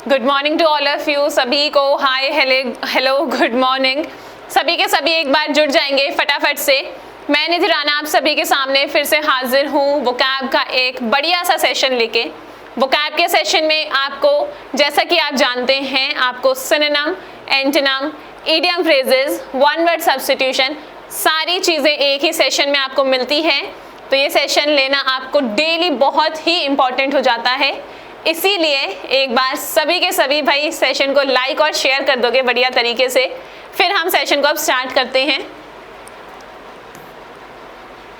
Good morning to all of you. सभी को hi hello good morning. सभी के सभी एक बार जुड़ जाएंगे फटाफट से। मैं निधि राणा आप सभी के सामने फिर से हाजिर हूँ वोकैब का एक बढ़िया सा सेशन लेके। वोकैब के सेशन में आपको, जैसा कि आप जानते हैं, आपको synonym, antonym, idiom phrases, one word substitution, सारी चीज़ें एक ही सेशन में आपको मिलती हैं। तो ये सेशन लेना आपको डेली बहुत ही इम्पॉर्टेंट हो जाता है। इसीलिए एक बार सभी के सभी भाई सेशन को लाइक और शेयर कर दोगे बढ़िया तरीके से। फिर हम सेशन को अब स्टार्ट करते हैं।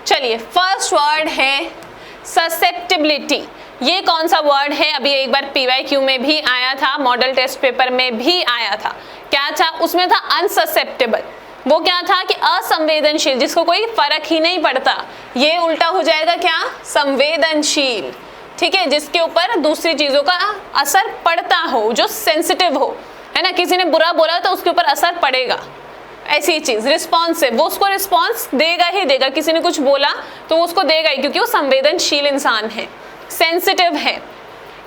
चलिए, फर्स्ट वर्ड है ससेप्टिबिलिटी। ये कौन सा वर्ड है? अभी एक बार PYQ में भी आया था, मॉडल टेस्ट पेपर में भी आया था। क्या था उसमें? था अनससेप्टेबल। वो क्या था कि असंवेदनशील, जिसको कोई फर्क ही नहीं पड़ता। ये उल्टा हो जाएगा क्या? संवेदनशील। ठीक है, जिसके ऊपर दूसरी चीजों का असर पड़ता हो, जो सेंसिटिव हो, है ना। किसी ने बुरा बोला तो उसके ऊपर असर पड़ेगा। ऐसी चीज रिस्पॉन्सिव, वो उसको रिस्पॉन्स देगा ही देगा। किसी ने कुछ बोला तो वो उसको देगा ही, क्योंकि वो संवेदनशील इंसान है, सेंसिटिव है।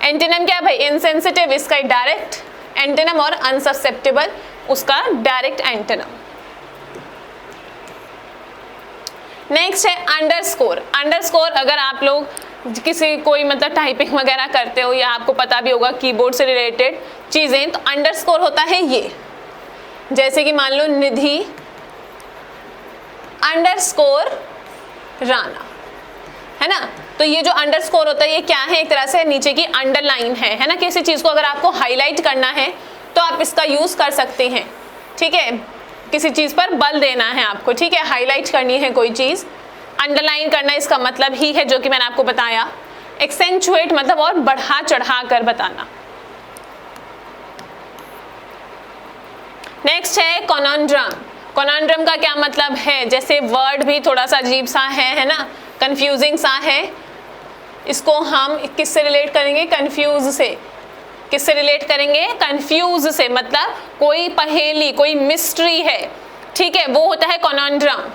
एंटोनिम क्या भाई? इनसेंसिटिव, इसका डायरेक्ट एंटोनिम, और अनससेप्टेबल उसका डायरेक्ट एंटोनिम। नेक्स्ट है अंडरस्कोर। अंडरस्कोर अगर आप लोग किसी कोई मतलब टाइपिंग वगैरह करते हो या आपको पता भी होगा कीबोर्ड से रिलेटेड चीजें, तो अंडरस्कोर होता है ये। जैसे कि मान लो निधि अंडरस्कोर राणा, है ना। तो ये जो अंडरस्कोर होता है ये क्या है? एक तरह से नीचे की अंडरलाइन है ना। किसी चीज को अगर आपको हाईलाइट करना है तो आप इसका यूज कर सकते हैं। ठीक है, किसी चीज पर बल देना है आपको, ठीक है, हाईलाइट करनी है कोई चीज, अंडरलाइन करना इसका मतलब ही है, जो कि मैंने आपको बताया। एक्सेंचुएट मतलब और बढ़ा चढ़ा कर बताना। नेक्स्ट है कॉनोंड्रम। कॉनोंड्रम का क्या मतलब है? जैसे वर्ड भी थोड़ा सा अजीब सा है ना, कंफ्यूजिंग सा है। इसको हम किससे रिलेट करेंगे? कंफ्यूज से। किससे रिलेट करेंगे? कंफ्यूज से। मतलब कोई पहेली, कोई मिस्ट्री है, ठीक है, वो होता है कॉनोंड्रम।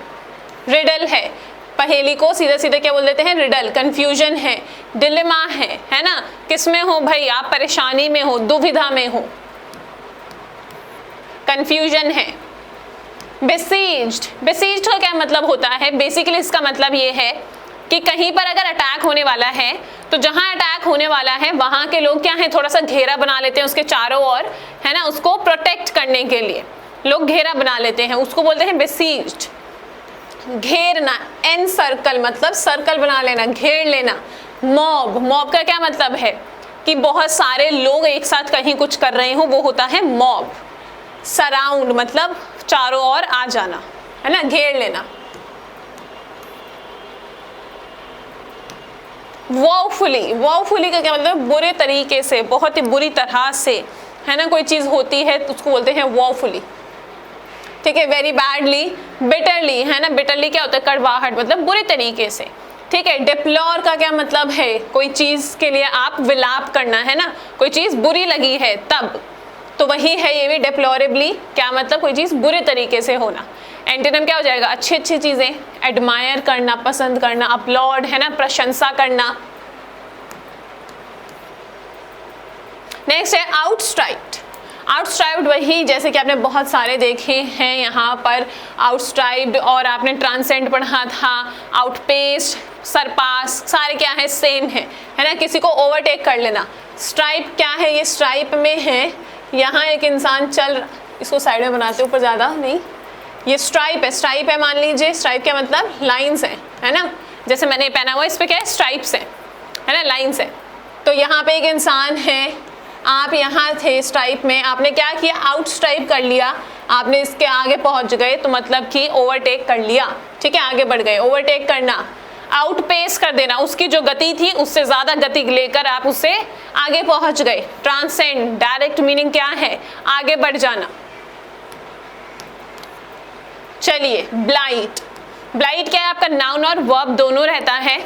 रिडल है, पहेली को सीधा सीधा क्या बोल देते हैं? रिडल। कंफ्यूजन है, डिलेमा है ना। किसमें हो भाई? आप परेशानी में हो, दुविधा में हो, कंफ्यूजन है। बेसिज्ड। बेसिज्ड का क्या मतलब होता है? बेसिकली इसका मतलब ये है कि कहीं पर अगर अटैक होने वाला है तो जहां अटैक होने वाला है वहां के लोग क्या है, थोड़ा सा घेरा बना लेते हैं उसके चारों ओर, है ना। उसको प्रोटेक्ट करने के लिए लोग घेरा बना लेते हैं, उसको बोलते हैं बेसिज्ड। घेरना, एन सर्कल मतलब सर्कल बना लेना, घेर लेना। मॉब। मॉब का क्या मतलब है? कि बहुत सारे लोग एक साथ कहीं कुछ कर रहे हो, वो होता है मॉब। सराउंड मतलब चारों ओर आ जाना, है ना, घेर लेना। वॉफुली। वॉफुली का क्या मतलब? बुरे तरीके से, बहुत ही बुरी तरह से, है ना। कोई चीज होती है तो उसको बोलते हैं वॉफुली। ठीक है, वेरी बैडली, बिटरली, है ना। बिटरली क्या होता है? कड़वाहट, मतलब बुरे तरीके से। ठीक है, डिप्लोर का क्या मतलब है? कोई चीज के लिए आप विलाप करना, है ना। कोई चीज बुरी लगी है तब, तो वही है ये भी डिप्लोरेबली। क्या मतलब? कोई चीज बुरे तरीके से होना। एंटोनिम क्या हो जाएगा? अच्छी अच्छी चीजें, एडमायर करना, पसंद करना, अपलॉड, है ना, प्रशंसा करना। नेक्स्ट है आउटस्ट्राइप्ड। आउटस्ट्राइप्ड वही, जैसे कि आपने बहुत सारे देखे हैं यहाँ पर आउटस्ट्राइप्ड, और आपने ट्रांसेंड पढ़ा था, आउटपेस्ट, सरपास, सारे क्या है? सेम है ना। किसी को ओवरटेक कर लेना। स्ट्राइप क्या है? ये स्ट्राइप में है, यहाँ एक इंसान चल, इसको साइड में बनाते, ऊपर ज़्यादा नहीं, ये स्ट्राइप है। स्ट्राइप है, मान लीजिए। स्ट्राइप क्या मतलब? लाइन्स है ना। जैसे मैंने पहना हुआ, इस पे क्या है? स्ट्राइप्स है ना, लाइन्स है। तो यहाँ पे एक इंसान है, आप यहाँ थे स्ट्राइप में, आपने क्या किया? आउट स्ट्राइप कर लिया, आपने इसके आगे पहुँच गए, तो मतलब कि ओवरटेक कर लिया। ठीक है, आगे बढ़ गए। ओवरटेक करना, आउटपेस कर देना, उसकी जो गति थी उससे ज्यादा गति लेकर आप उससे आगे पहुंच गए। ट्रांसेंड, डायरेक्ट मीनिंग क्या है? आगे बढ़ जाना। चलिए, ब्लाइट। ब्लाइट क्या है? आपका नाउन और वर्ब दोनों रहता है।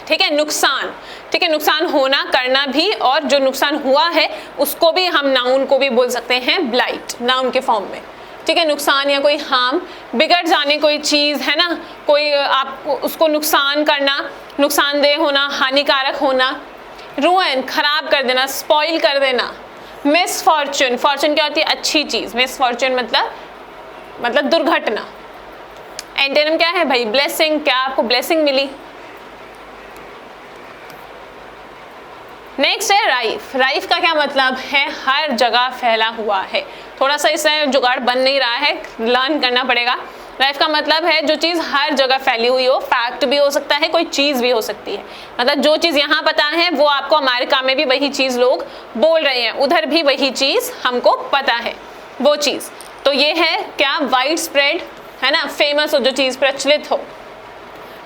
ठीक है, नुकसान। ठीक है, नुकसान होना, करना भी, और जो नुकसान हुआ है उसको भी हम नाउन को भी बोल सकते हैं ब्लाइट, नाउन के फॉर्म में। ठीक है, नुकसान या कोई हार्म, बिगड़ जाने कोई चीज़, है ना, कोई आप उसको नुकसान करना, नुकसानदेह होना, हानिकारक होना। रुइन, खराब कर देना, स्पॉइल कर देना, मिसफॉर्चून, फॉर्चून क्या होती है? अच्छी चीज। मिसफॉर्चून मतलब दुर्घटना। एंटोनिम क्या है भाई? ब्लेसिंग। क्या आपको ब्लेसिंग मिली? नेक्स्ट है राइफ। राइफ का क्या मतलब है? हर जगह फैला हुआ है। थोड़ा सा इससे जुगाड़ बन नहीं रहा है, लर्न करना पड़ेगा। राइफ का मतलब है जो चीज़ हर जगह फैली हुई हो। फैक्ट भी हो सकता है, कोई चीज़ भी हो सकती है। मतलब जो चीज़ यहाँ पता है वो आपको अमेरिका में भी वही चीज़ लोग बोल रहे हैं, उधर भी वही चीज़ हमको पता है, वो चीज़। तो ये है क्या? वाइड स्प्रेड, है ना, फेमस हो, जो चीज़ प्रचलित हो।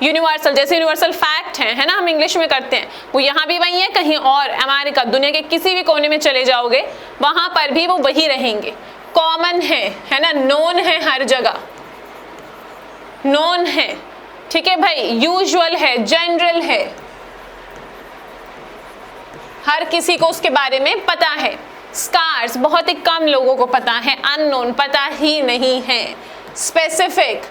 यूनिवर्सल, जैसे यूनिवर्सल फैक्ट है ना, हम इंग्लिश में करते हैं, वो यहाँ भी वही है, कहीं और अमेरिका, दुनिया के किसी भी कोने में चले जाओगे वहां पर भी वो वही रहेंगे। कॉमन है ना, नोन है, हर जगह नोन है, ठीक है भाई। यूजुअल है, जनरल है, हर किसी को उसके बारे में पता है। स्कार्स, बहुत ही कम लोगों को पता है। अननोन, पता ही नहीं है। स्पेसिफिक,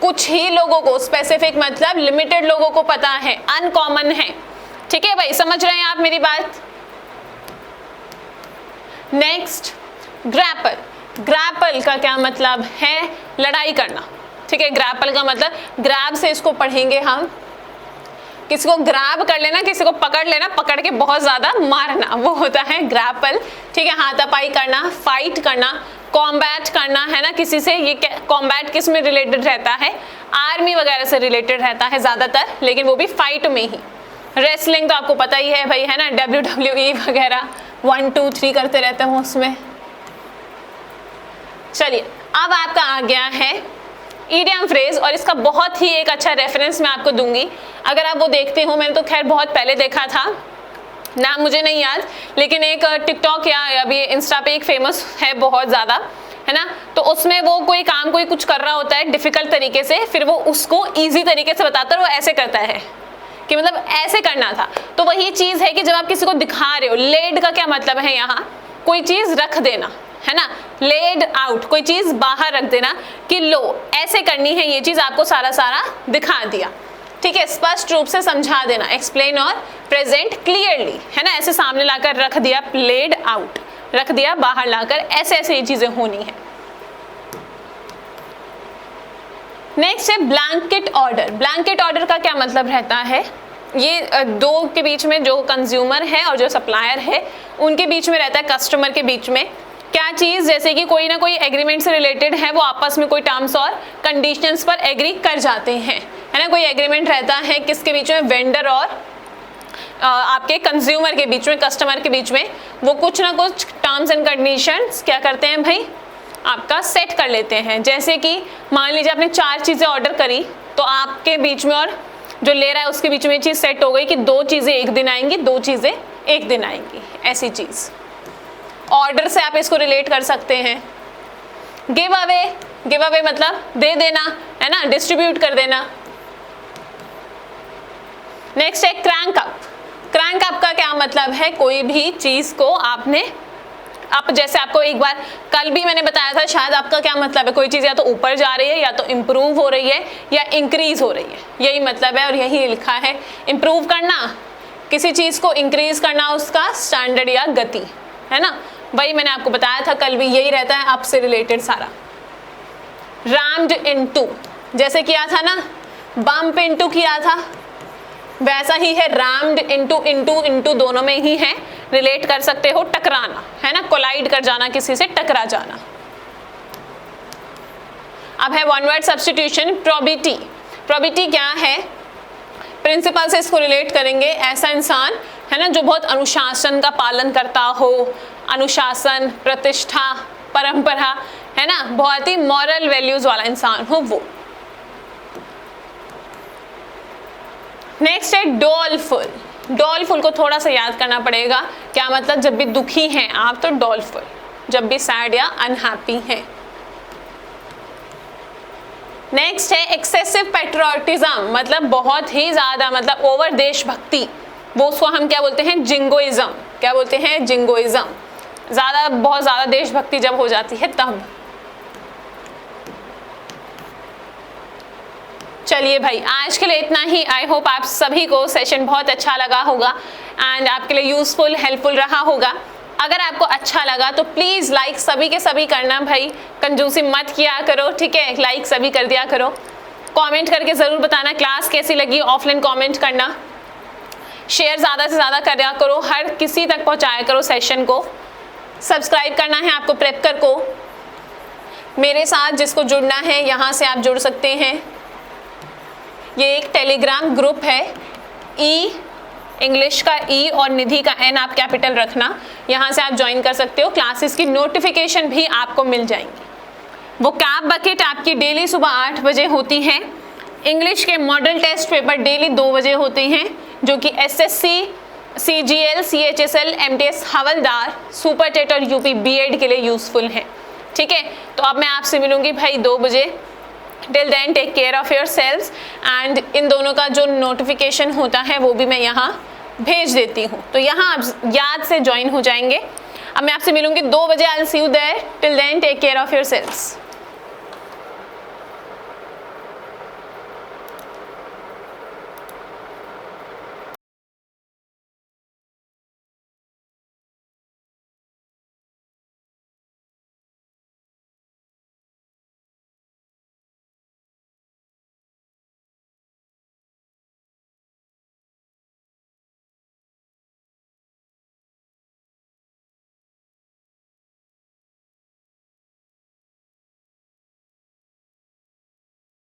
कुछ ही लोगों को, स्पेसिफिक मतलब लिमिटेड लोगों को पता है। अनकॉमन है, ठीक है भाई, समझ रहे हैं आप मेरी बात? Next, grapple. ग्रैपल का क्या मतलब है? लड़ाई करना, ठीक है। ग्रैपल का मतलब, ग्रैब से इसको पढ़ेंगे हम, किसी को ग्रैब कर लेना, किसी को पकड़ लेना, पकड़ के बहुत ज्यादा मारना, वो होता है ग्रैपल, ठीक है। हाथापाई करना, फाइट करना, कॉम्बैट करना, है ना, किसी से। ये कॉम्बैट किस में रिलेटेड रहता है? आर्मी वगैरह से रिलेटेड रहता है ज्यादातर, लेकिन वो भी फाइट में ही। रेसलिंग तो आपको पता ही है भाई, है ना, WWE वगैरह 1 2 3 करते रहते हैं उसमें। चलिए, अब आपका आ गया है इडियम फ्रेज, और इसका बहुत ही एक अच्छा रेफरेंस मैं आपको दूंगी। अगर आप वो देखते हो, मैंने तो खैर बहुत पहले देखा था, नाम मुझे नहीं याद, लेकिन एक टिकटॉक या अभी इंस्टा पे एक फेमस है बहुत ज़्यादा, है ना, तो उसमें वो कोई काम कोई कुछ कर रहा होता है डिफिकल्ट तरीके से, फिर वो उसको ईजी तरीके से बताता है, और वो ऐसे करता है कि मतलब ऐसे करना था। तो वही चीज़ है कि जब आप किसी को दिखा रहे हो, लेड का क्या मतलब है यहाँ? कोई चीज़ रख देना, है ना, लेड आउट, कोई चीज बाहर रख देना कि लो ऐसे करनी है, ये चीज आपको सारा दिखा दिया, ठीक है, स्पष्ट रूप से समझा देना। एक्सप्लेन और प्रेजेंट क्लियरली, है ना, ऐसे सामने लाकर रख दिया, लेड आउट, रख दिया बाहर लाकर, ऐसे ऐसे ये चीजें होनी है। नेक्स्ट है ब्लैंकेट ऑर्डर। ब्लैंकेट ऑर्डर का क्या मतलब रहता है? ये दो के बीच में, जो कंज्यूमर है और जो सप्लायर है, उनके बीच में रहता है, कस्टमर के बीच में। क्या चीज़? जैसे कि कोई ना कोई एग्रीमेंट से रिलेटेड है, वो आपस में कोई टर्म्स और कंडीशंस पर एग्री कर जाते हैं, है ना। कोई एग्रीमेंट रहता है किसके बीच में? वेंडर और आपके कंज्यूमर के बीच में, कस्टमर के बीच में। वो कुछ ना कुछ टर्म्स एंड कंडीशंस क्या करते हैं भाई? आपका सेट कर लेते हैं। जैसे कि मान लीजिए आपने 4 चीज़ें ऑर्डर करी, तो आपके बीच में और जो ले रहा है उसके बीच में ये चीज़ सेट हो गई कि 2 चीज़ें एक दिन आएंगी, 2 चीज़ें एक दिन आएंगी, ऐसी चीज़। ऑर्डर से आप इसको रिलेट कर सकते हैं। गिव अवे, गिव अवे मतलब दे देना, है ना, डिस्ट्रीब्यूट कर देना। नेक्स्ट है क्रैंक अप। क्रैंक अप का क्या मतलब है? कोई भी चीज को आपने, आप जैसे आपको एक बार कल भी मैंने बताया था शायद, आपका क्या मतलब है? कोई चीज या तो ऊपर जा रही है, या तो इम्प्रूव हो रही है, या इंक्रीज हो रही है, यही मतलब है। और यही लिखा है, इम्प्रूव करना, किसी चीज को इंक्रीज करना, उसका स्टैंडर्ड या गति, है ना। वही मैंने आपको बताया था कल भी, यही रहता है आपसे रिलेटेड सारा। रैम्ड इनटू, जैसे किया था ना, बम्प इनटू किया था, वैसा ही है रैम्ड इनटू, इनटू इनटू दोनों में ही है, रिलेट कर सकते हो। टकराना, है ना, कोलाइड कर जाना, किसी से टकरा जाना। अब है one word substitution, probity. Probity क्या है? प्रिंसिपल से इसको रिलेट करेंगे। ऐसा इंसान, है ना, जो बहुत अनुशासन का पालन करता हो, अनुशासन, प्रतिष्ठा, परंपरा, है ना, बहुत ही मॉरल वैल्यूज वाला इंसान हो वो। नेक्स्ट है डॉलफुल। डॉलफुल को थोड़ा सा याद करना पड़ेगा, क्या मतलब? जब भी दुखी हैं आप तो डॉलफुल, जब भी सैड या अनहैप्पी हैं। नेक्स्ट है एक्सेसिव पैट्रियोटिज्म, मतलब बहुत ही ज्यादा, मतलब ओवर देशभक्ति, वो उसको हम क्या बोलते हैं? जिंगोइज्म। क्या बोलते हैं? जिंगोइज्म। ज्यादा, बहुत ज्यादा देशभक्ति जब हो जाती है तब। चलिए भाई, आज के लिए इतना ही। आई होप आप सभी को सेशन बहुत अच्छा लगा होगा एंड आपके लिए यूजफुल, हेल्पफुल रहा होगा। अगर आपको अच्छा लगा तो प्लीज लाइक सभी के सभी करना भाई, कंजूसी मत किया करो, ठीक है, लाइक सभी कर दिया करो। कमेंट करके जरूर बताना क्लास कैसी लगी, ऑफलाइन कमेंट करना, शेयर ज़्यादा से ज़्यादा करा करो, हर किसी तक पहुंचाया करो सेशन को। सब्सक्राइब करना है आपको प्रेपकर को, मेरे साथ जिसको जुड़ना है यहाँ से आप जुड़ सकते हैं। ये एक टेलीग्राम ग्रुप है, ई इंग्लिश का ई और निधि का एन आप कैपिटल रखना, यहाँ से आप ज्वाइन कर सकते हो। क्लासेस की नोटिफिकेशन भी आपको मिल जाएंगी। वो कैप बकेट आपकी डेली सुबह 8 बजे होती है। इंग्लिश के मॉडल टेस्ट पेपर डेली 2 बजे होते हैं, जो कि एसएससी, सीजीएल, सीएचएसएल, एमटीएस, हवलदार, सुपर टेट और यूपी बीएड के लिए यूजफुल है, ठीक है। तो अब मैं आपसे मिलूंगी भाई 2 बजे। Till then take care of your selves and इन दोनों का जो नोटिफिकेशन होता है वो भी मैं यहाँ भेज देती हूँ, तो यहाँ आप याद से ज्वाइन हो जाएंगे। अब मैं आपसे मिलूंगी 2 बजे। I will see you there. Till then take care of your sales.